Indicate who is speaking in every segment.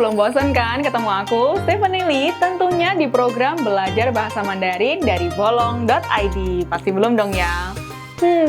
Speaker 1: belum bosan kan ketemu aku, Stephanie Lee, tentunya di program Belajar Bahasa Mandarin dari bolong.id. Pasti belum dong ya?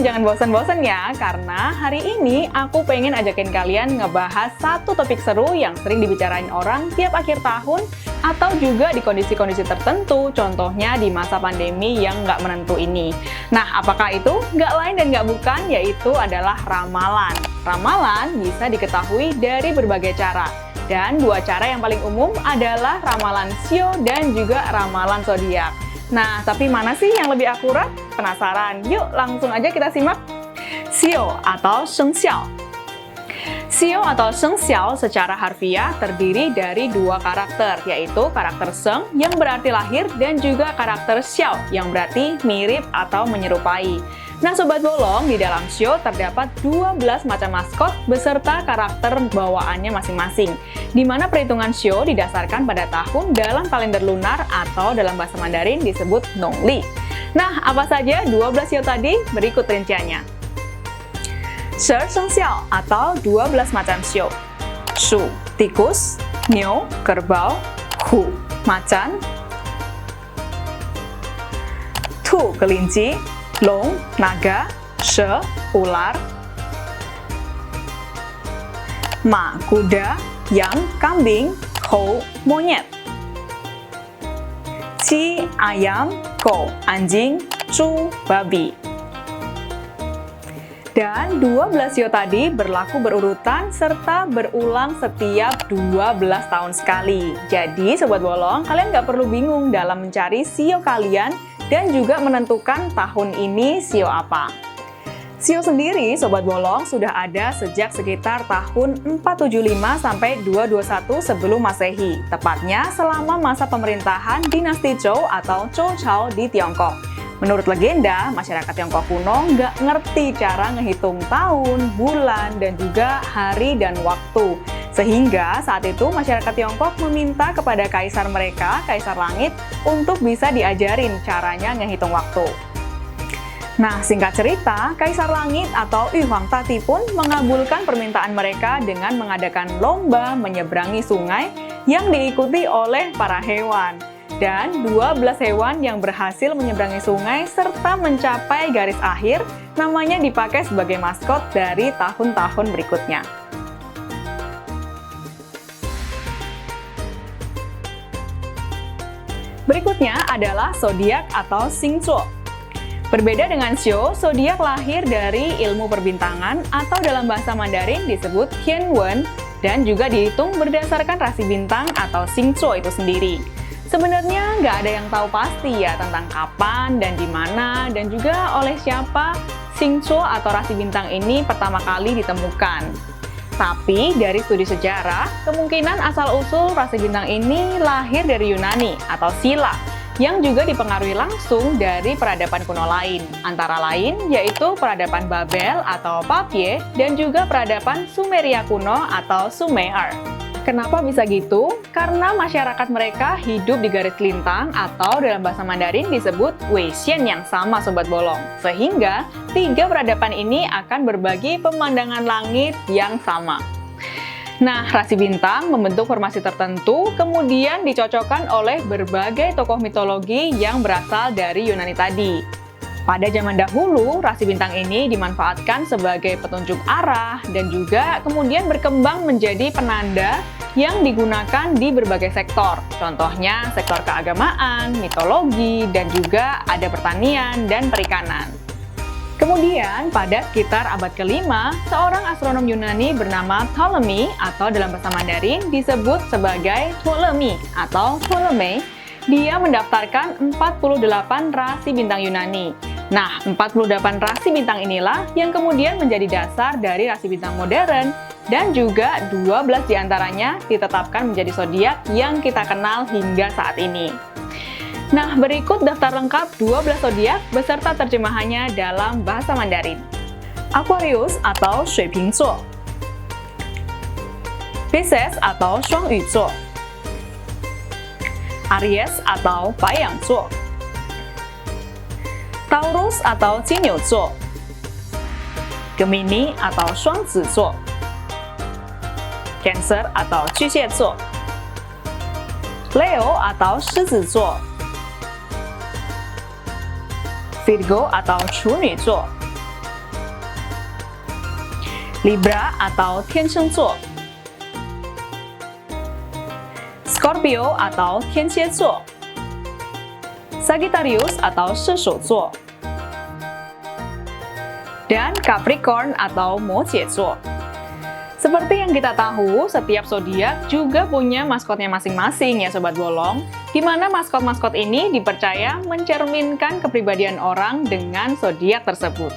Speaker 1: Jangan bosan-bosan ya, karena hari ini aku pengen ajakin kalian ngebahas satu topik seru yang sering dibicarain orang tiap akhir tahun atau juga di kondisi-kondisi tertentu, contohnya di masa pandemi yang nggak menentu ini. Nah, apakah itu? Nggak lain dan nggak bukan, yaitu adalah ramalan. Ramalan bisa diketahui dari berbagai cara. Dan dua cara yang paling umum adalah ramalan shio dan juga ramalan zodiak. Nah, tapi mana sih yang lebih akurat? Penasaran? Yuk, langsung aja kita simak. Shio atau shengxiao. Shio atau shengxiao secara harfiah terdiri dari dua karakter, yaitu karakter sheng yang berarti lahir dan juga karakter xiao yang berarti mirip atau menyerupai. Nah, Sobat Bolong, di dalam shio terdapat 12 macam maskot beserta karakter bawaannya masing-masing, di mana perhitungan shio didasarkan pada tahun dalam kalender lunar atau dalam bahasa Mandarin disebut nongli. Nah, apa saja 12 shio tadi? Berikut rinciannya. Shi shengxiao atau 12 macam shio. Shu, tikus, niu, kerbau, hu, macan, tu, kelinci, long, naga, she, ular, ma, kuda, yang, kambing, hou, monyet, qi, ayam, kou, anjing, cu, babi. Dan 12 shio tadi berlaku berurutan serta berulang setiap 12 tahun sekali. Jadi, Sobat Bolong, kalian nggak perlu bingung dalam mencari shio kalian dan juga menentukan tahun ini shio apa. Shio sendiri, Sobat Bolong, sudah ada sejak sekitar tahun 475 sampai 221 sebelum Masehi, tepatnya selama masa pemerintahan dinasti Zhou atau Zhou Cao di Tiongkok. Menurut legenda, masyarakat Tiongkok kuno nggak ngerti cara ngehitung tahun, bulan, dan juga hari dan waktu. Sehingga saat itu masyarakat Tiongkok meminta kepada kaisar mereka, Kaisar Langit, untuk bisa diajarin caranya ngehitung waktu. Nah, singkat cerita, Kaisar Langit atau Yu Huangtati pun mengabulkan permintaan mereka dengan mengadakan lomba menyeberangi sungai yang diikuti oleh para hewan. Dan 12 hewan yang berhasil menyeberangi sungai serta mencapai garis akhir namanya dipakai sebagai maskot dari tahun-tahun berikutnya. Berikutnya adalah zodiak atau xingzuo. Berbeda dengan shio, zodiak lahir dari ilmu perbintangan atau dalam bahasa Mandarin disebut Tianwen dan juga dihitung berdasarkan rasi bintang atau xingzuo itu sendiri. Sebenarnya nggak ada yang tahu pasti ya tentang kapan dan di mana dan juga oleh siapa xingzuo atau rasi bintang ini pertama kali ditemukan. Tapi dari studi sejarah, kemungkinan asal-usul rasi bintang ini lahir dari Yunani atau Silla, yang juga dipengaruhi langsung dari peradaban kuno lain. Antara lain yaitu peradaban Babel atau Papye dan juga peradaban Sumeria kuno atau Sumer. Kenapa bisa gitu? Karena masyarakat mereka hidup di garis lintang atau dalam bahasa Mandarin disebut Weixian yang sama, Sobat Bolong. Sehingga tiga peradaban ini akan berbagi pemandangan langit yang sama. Nah, rasi bintang membentuk formasi tertentu, kemudian dicocokkan oleh berbagai tokoh mitologi yang berasal dari Yunani tadi. Pada zaman dahulu, rasi bintang ini dimanfaatkan sebagai petunjuk arah dan juga kemudian berkembang menjadi penanda yang digunakan di berbagai sektor. Contohnya sektor keagamaan, mitologi, dan juga ada pertanian dan perikanan. Kemudian, pada sekitar abad ke-5, seorang astronom Yunani bernama Ptolemy atau dalam bahasa Mandarin disebut sebagai Ptolemy atau Ptolemy. Dia mendaftarkan 48 rasi bintang Yunani. Nah, 48 rasi bintang inilah yang kemudian menjadi dasar dari rasi bintang modern dan juga 12 diantaranya ditetapkan menjadi zodiak yang kita kenal hingga saat ini. Nah, berikut daftar lengkap 12 zodiak beserta terjemahannya dalam bahasa Mandarin. Aquarius atau Shui Ping Zuo, Pisces atau Shuang Yu Zuo, Aries atau Baiyang Zuo, Taurus atau Jinyu Zuo, Gemini atau Shuangzi Zuo, Cancer atau巨蟹座 Leo atau 狮子座 Virgo atau 处女座 Libra atau 天秤座 Scorpio atau 天蝎座 Sagittarius atau 射手座 dan Capricorn atau 摩羯座. Seperti yang kita tahu, setiap zodiak juga punya maskotnya masing-masing ya Sobat Bolong, di mana maskot-maskot ini dipercaya mencerminkan kepribadian orang dengan zodiak tersebut.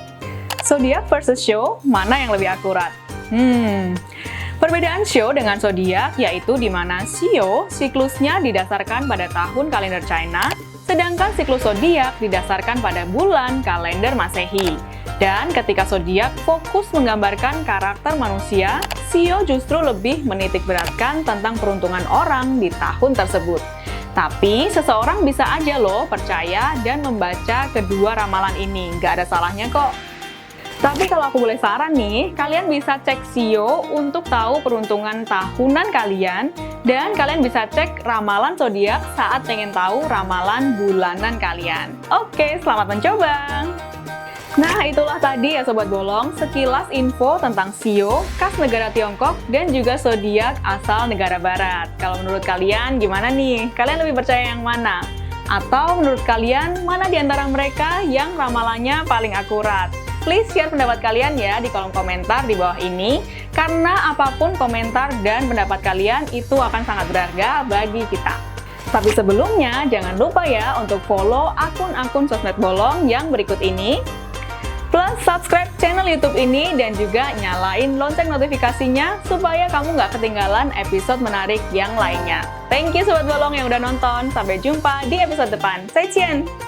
Speaker 1: Zodiak versus show, mana yang lebih akurat? Perbedaan show dengan zodiak yaitu di mana show siklusnya didasarkan pada tahun kalender China, sedangkan siklus zodiak didasarkan pada bulan kalender Masehi. Dan ketika zodiak fokus menggambarkan karakter manusia, Sio justru lebih menitikberatkan tentang peruntungan orang di tahun tersebut. Tapi seseorang bisa aja loh percaya dan membaca kedua ramalan ini, nggak ada salahnya kok. Tapi kalau aku boleh saran nih, kalian bisa cek Sio untuk tahu peruntungan tahunan kalian, dan kalian bisa cek ramalan zodiak saat pengen tahu ramalan bulanan kalian. Oke, selamat mencoba! Nah, itulah tadi ya Sobat Bolong, sekilas info tentang Sio, khas negara Tiongkok, dan juga zodiak asal negara Barat. Kalau menurut kalian gimana nih? Kalian lebih percaya yang mana? Atau menurut kalian, mana di antara mereka yang ramalannya paling akurat? Please share pendapat kalian ya di kolom komentar di bawah ini, karena apapun komentar dan pendapat kalian itu akan sangat berharga bagi kita. Tapi sebelumnya, jangan lupa ya untuk follow akun-akun sosmed Bolong yang berikut ini, plus subscribe channel YouTube ini dan juga nyalain lonceng notifikasinya supaya kamu nggak ketinggalan episode menarik yang lainnya. Thank you Sobat Bolong yang udah nonton, sampai jumpa di episode depan. 再见!